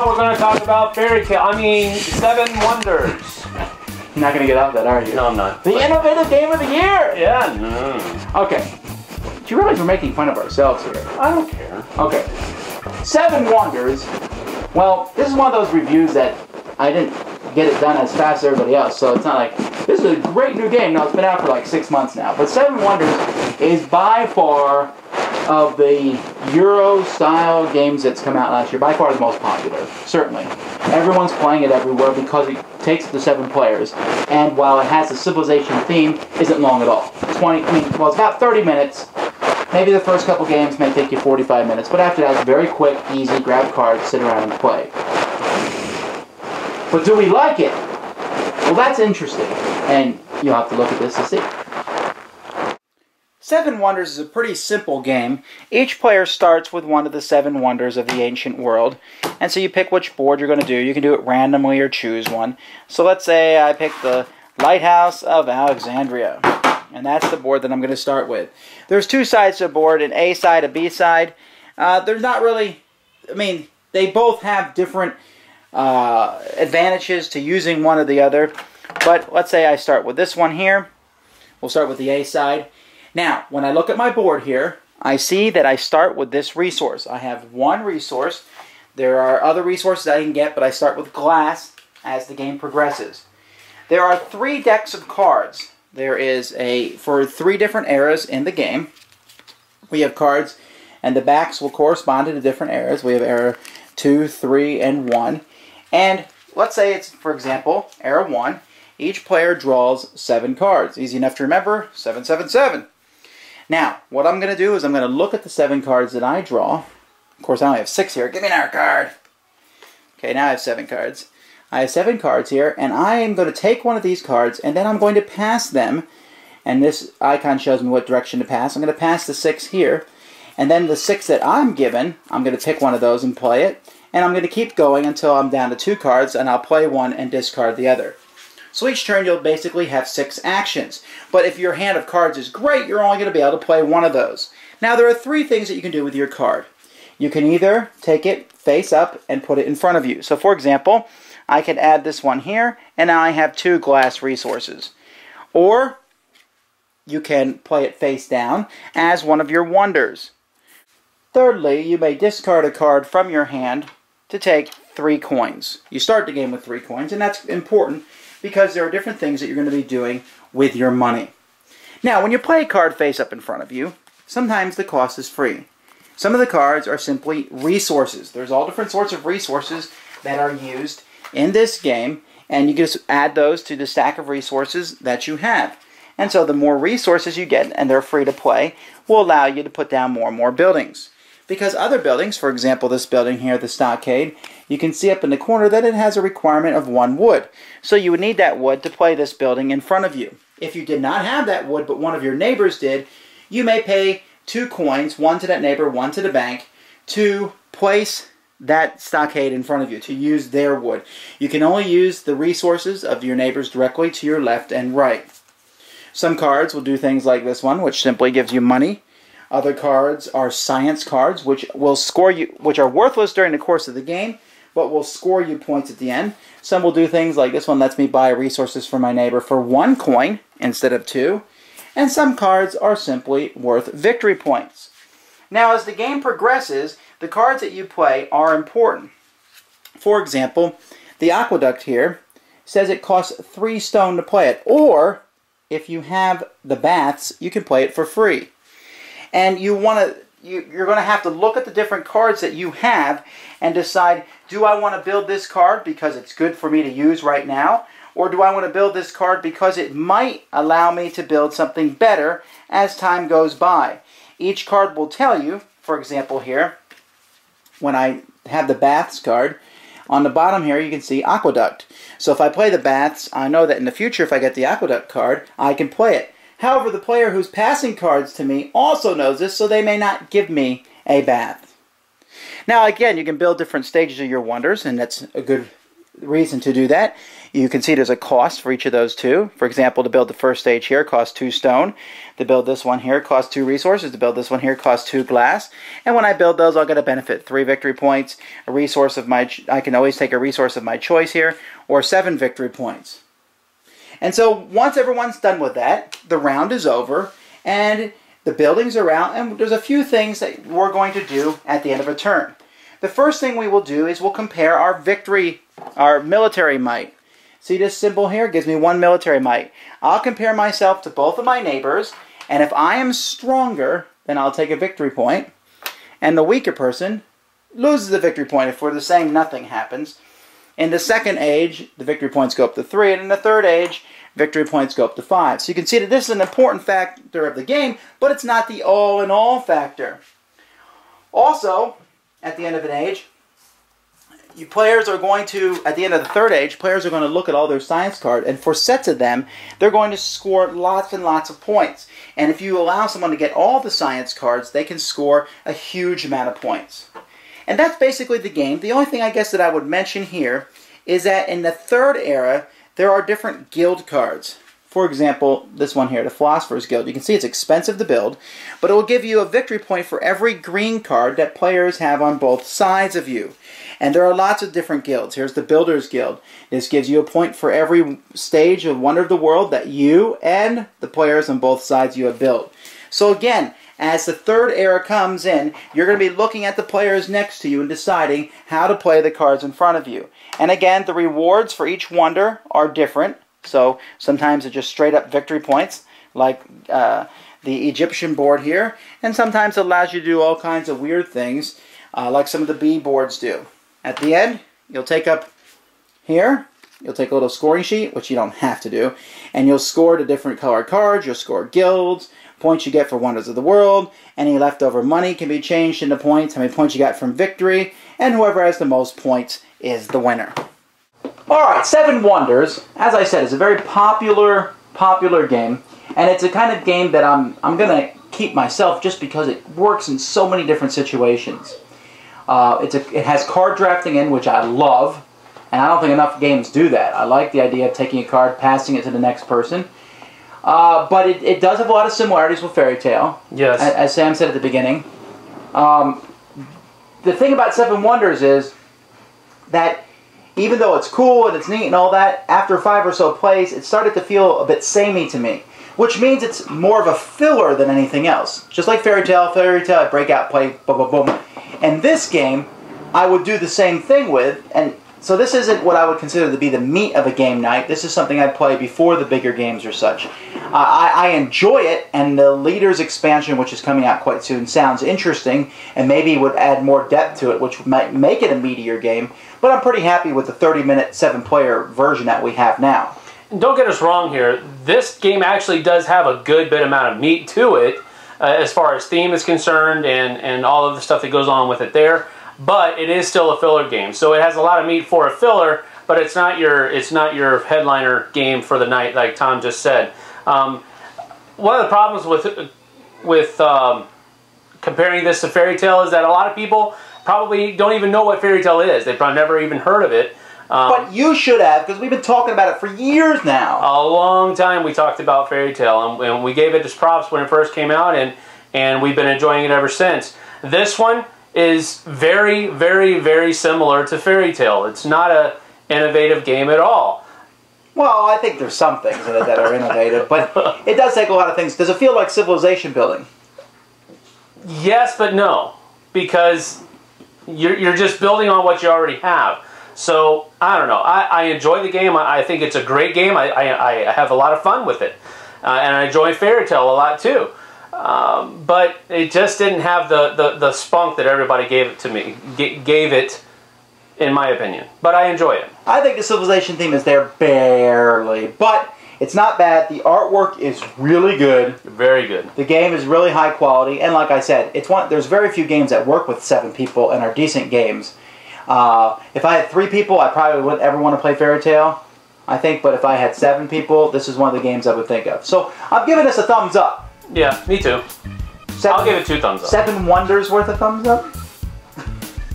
Now we're going to talk about Seven Wonders. You're not going to get out of that, are you? No, I'm not. The innovative game of the year! Yeah, no. Okay. Do you realize we're making fun of ourselves here? I don't care. Okay. Seven Wonders. Well, this is one of those reviews that I didn't get it done as fast as everybody else, so it's not like, this is a great new game. No, it's been out for like 6 months now. But Seven Wonders is by far of the Euro-style games that's come out last year, by far the most popular, certainly. Everyone's playing it everywhere because it takes the 7 players, and while it has a civilization theme, isn't long at all. It's about 30 minutes. Maybe the first couple games may take you 45 minutes, but after that, it's very quick, easy, grab cards, sit around and play. But do we like it? Well, that's interesting, and you'll have to look at this to see. Seven Wonders is a pretty simple game. Each player starts with one of the 7 wonders of the ancient world, and so you pick which board you're going to do. You can do it randomly or choose one. So let's say I pick the Lighthouse of Alexandria, and that's the board that I'm going to start with. There's 2 sides to the board, an A side, a B side. There's not really, they both have different advantages to using one or the other, but let's say I start with this one here. We'll start with the A side. Now, when I look at my board here, I see that I start with this resource. I have 1 resource. There are other resources I can get, but I start with glass as the game progresses. There are 3 decks of cards. There is for 3 different eras in the game. We have cards, and the backs will correspond to the different eras. We have era 2, 3, and 1. And let's say it's, for example, era 1. Each player draws 7 cards. Easy enough to remember, 7, 7, 7. Now, what I'm going to do is I'm going to look at the 7 cards that I draw. Of course, I only have 6 here. Give me another card. Okay, now I have 7 cards. I have 7 cards here, and I am going to take one of these cards, and then I'm going to pass them. And this icon shows me what direction to pass. I'm going to pass the 6 here. And then the 6 that I'm given, I'm going to pick one of those and play it. And I'm going to keep going until I'm down to 2 cards, and I'll play one and discard the other. So each turn you'll basically have 6 actions. But if your hand of cards is great, you're only going to be able to play one of those. Now there are 3 things that you can do with your card. You can either take it face up and put it in front of you. So for example, I could add this one here, and now I have 2 glass resources. Or you can play it face down as one of your wonders. Thirdly, you may discard a card from your hand to take 3 coins. You start the game with 3 coins, and that's important because there are different things that you're going to be doing with your money. Now, when you play a card face up in front of you, sometimes the cost is free. Some of the cards are simply resources. There's all different sorts of resources that are used in this game, and you just add those to the stack of resources that you have. And so the more resources you get, and they're free to play, will allow you to put down more and more buildings. Because other buildings, for example this building here, the stockade, you can see up in the corner that it has a requirement of 1 wood. So you would need that wood to play this building in front of you. If you did not have that wood, but one of your neighbors did, you may pay 2 coins, 1 to that neighbor, 1 to the bank, to place that stockade in front of you, to use their wood. You can only use the resources of your neighbors directly to your left and right. Some cards will do things like this one, which simply gives you money. Other cards are science cards, which will score you, which are worthless during the course of the game, but will score you points at the end. Some will do things like this one lets me buy resources for my neighbor for 1 coin instead of 2. And some cards are simply worth victory points. Now, as the game progresses, the cards that you play are important. For example, the aqueduct here says it costs 3 stone to play it, or if you have the baths, you can play it for free. And you're going to have to look at the different cards that you have and decide, do I want to build this card because it's good for me to use right now? Or do I want to build this card because it might allow me to build something better as time goes by? Each card will tell you, for example here, when I have the baths card, on the bottom here you can see aqueduct. So if I play the baths, I know that in the future if I get the aqueduct card, I can play it. However, the player who's passing cards to me also knows this, so they may not give me a bath. Now again, you can build different stages of your wonders, and that's a good reason to do that. You can see there's a cost for each of those two. For example, to build the first stage here costs 2 stone. To build this one here costs 2 resources. To build this one here costs 2 glass. And when I build those, I'll get a benefit: 3 victory points, a resource of my... I can always take a resource of my choice here, or 7 victory points. And so once everyone's done with that, the round is over, and the buildings are out, and there's a few things that we're going to do at the end of a turn. The first thing we will do is we'll compare our military might. See this symbol here? It gives me 1 military might. I'll compare myself to both of my neighbors, and if I am stronger, then I'll take a victory point, and the weaker person loses the victory point. If we're the same, nothing happens. In the second age, the victory points go up to 3, and in the third age, victory points go up to 5. So you can see that this is an important factor of the game, but it's not the all-in-all factor. Also, at the end of an age, players are going to, at the end of the third age, players are going to look at all their science cards, and for sets of them, they're going to score lots and lots of points. And if you allow someone to get all the science cards, they can score a huge amount of points. And that's basically the game. The only thing I guess that I would mention here is that in the third era, there are different guild cards. For example, this one here, the Philosopher's Guild. You can see it's expensive to build, but it will give you a victory point for every green card that players have on both sides of you. And there are lots of different guilds. Here's the Builder's Guild. This gives you a point for every stage of Wonder of the World that you and the players on both sides you have built. So again, as the third era comes in, you're going to be looking at the players next to you and deciding how to play the cards in front of you. And again, the rewards for each wonder are different. So sometimes it's just straight up victory points, like the Egyptian board here. And sometimes it allows you to do all kinds of weird things, like some of the bee boards do. At the end, you'll take up here, you'll take a little scoring sheet, which you don't have to do, and you'll score the different colored cards, you'll score guilds, points you get for Wonders of the World, any leftover money can be changed into points, how many points you got from victory, and whoever has the most points is the winner. Alright, Seven Wonders, as I said, is a very popular game, and it's a kind of game that I'm going to keep myself just because it works in so many different situations. It has card drafting in, which I love, and I don't think enough games do that. I like the idea of taking a card, passing it to the next person. But it does have a lot of similarities with Fairy Tale. Yes. As Sam said at the beginning. The thing about Seven Wonders is that even though it's cool and it's neat and all that, after 5 or so plays, it started to feel a bit samey to me. Which means it's more of a filler than anything else. Just like Fairy Tale, I break out, play, boom, boom, boom. And this game, I would do the same thing with, and so this isn't what I would consider to be the meat of a game night. This is something I'd play before the bigger games or such. I enjoy it, and the Leaders expansion, which is coming out quite soon, sounds interesting, and maybe would add more depth to it, which might make it a meatier game. But I'm pretty happy with the 30-minute 7-player version that we have now. Don't get us wrong here. This game actually does have a good bit amount of meat to it, as far as theme is concerned, and all of the stuff that goes on with it there. But it is still a filler game, so it has a lot of meat for a filler. But it's not your headliner game for the night, like Tom just said. One of the problems with comparing this to Fairy Tale is that a lot of people probably don't even know what Fairy Tale is. They've probably never even heard of it. But you should have, because we've been talking about it for years now. A long time we talked about Fairy Tale, and we gave it its props when it first came out, and we've been enjoying it ever since. This one is very, very, very similar to Fairy Tale. It's not an innovative game at all. Well, I think there's some things in it that are innovative, but it does take a lot of things. Does it feel like civilization building? Yes, but no, because you're just building on what you already have. So, I don't know. I enjoy the game. I think it's a great game. I have a lot of fun with it. And I enjoy Fairy Tale a lot too. But it just didn't have the spunk that everybody gave it to me. Gave it, in my opinion. But I enjoy it. I think the civilization theme is there barely. But it's not bad. The artwork is really good. Very good. The game is really high quality. And like I said, there's very few games that work with 7 people and are decent games. If I had 3 people, I probably wouldn't ever want to play Fairy Tale, I think, but if I had 7 people, this is one of the games I would think of. So, I'm giving this a thumbs up. Yeah, me too. I'll give it 2 thumbs up. 7 Wonders worth of thumbs up?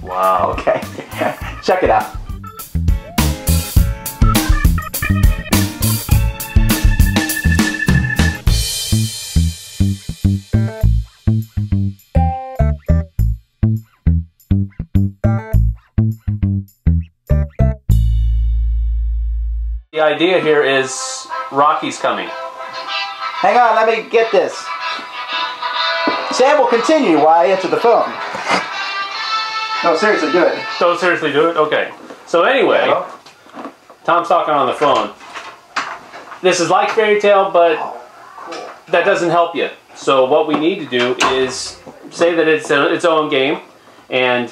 Wow. Okay. Check it out. idea here is Rocky's coming. Hang on, let me get this. Sam will continue while I answer the phone. No, seriously, do it. Don't seriously do it? Okay. So anyway, Tom's talking on the phone. This is like Fairy Tale, but that doesn't help you. So what we need to do is say that it's its own game, and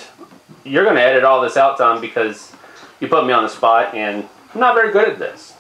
you're going to edit all this out, Tom, because you put me on the spot, and I'm not very good at this.